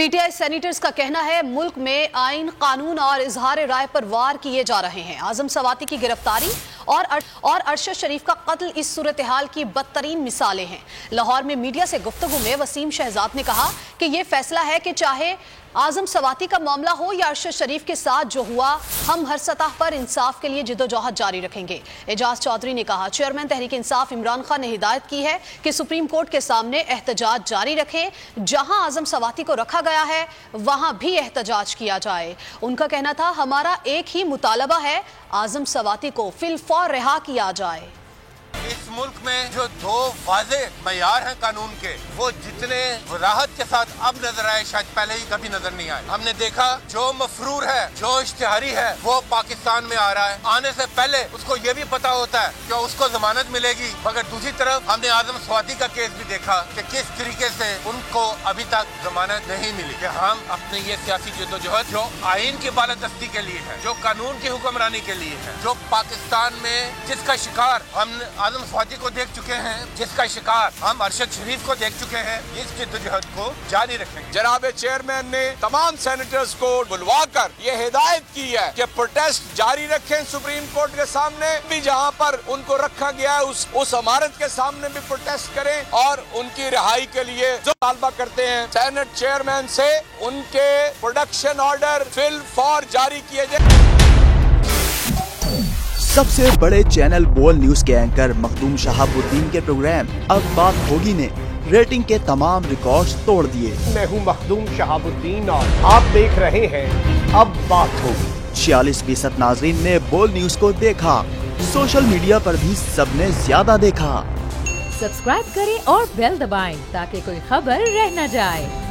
PTI senators का कहना है मुल्क में आइन, कानून और इजहार राय पर वार किए जा रहे हैं। आजम सवाती की गिरफ्तारी और अरशद शरीफ का कत्ल इस सूरत हाल की बदतरीन मिसालें हैं। लाहौर में मीडिया से गुफ्तगू में वसीम शहजाद ने कहा कि ये फैसला है कि चाहे आजम सवाती का मामला हो या अरशद शरीफ के साथ जो हुआ, हम हर सतह पर इंसाफ के लिए जिद्दोजहद जारी रखेंगे। एजाज चौधरी ने कहा, चेयरमैन तहरीक इंसाफ इमरान खान ने हिदायत की है कि सुप्रीम कोर्ट के सामने एहतजाज जारी रखें। जहां आजम सवाती को रखा गया है वहां भी एहतजाज किया जाए। उनका कहना था, हमारा एक ही मुतालबा है, आजम सवाती को फिलफौर रिहा किया जाए। इस मुल्क में जो दो वाज़े मयार हैं कानून के, वो जितने राहत के साथ अब नजर आए शायद पहले ही कभी नजर नहीं आए। हमने देखा जो मफरूर है, जो इश्तिहारी है, वो पाकिस्तान में आ रहा है। आने से पहले उसको ये भी पता होता है कि उसको जमानत मिलेगी, मगर दूसरी तरफ हमने आजम सवाती का केस भी देखा कि किस तरीके से उनको अभी तक जमानत नहीं मिली। कि हम अपने ये सियासी जद्दोजहद जो आइन की बालादस्ती के लिए है, जो कानून की हुक्मरानी के लिए है, जो पाकिस्तान में जिसका शिकार हम आजम सवाती को देख चुके हैं, जिसका शिकार हम अरशद शरीफ को देख चुके हैं, इस जिद्दोजहद को जारी रखेंगे। जनाब चेयरमैन ने तमाम सेनेटर्स को बुलवाकर ये हिदायत की है कि प्रोटेस्ट जारी रखें सुप्रीम कोर्ट के सामने भी, जहां पर उनको रखा गया है उस इमारत के सामने भी प्रोटेस्ट करें और उनकी रिहाई के लिए जो मुतालबा करते हैं सेनेट चेयरमैन से, उनके प्रोडक्शन ऑर्डर फिलफौर जारी किए जाए। सबसे बड़े चैनल बोल न्यूज के एंकर मखदूम शहाबुद्दीन के प्रोग्राम अब बात होगी ने रेटिंग के तमाम रिकॉर्ड्स तोड़ दिए। मैं हूं मखदूम शहाबुद्दीन और आप देख रहे हैं अब बात होगी। 46% नाजरीन ने बोल न्यूज को देखा। सोशल मीडिया पर भी सबने ज्यादा देखा। सब्सक्राइब करें और बेल दबाएं ताकि कोई खबर रह न जाए।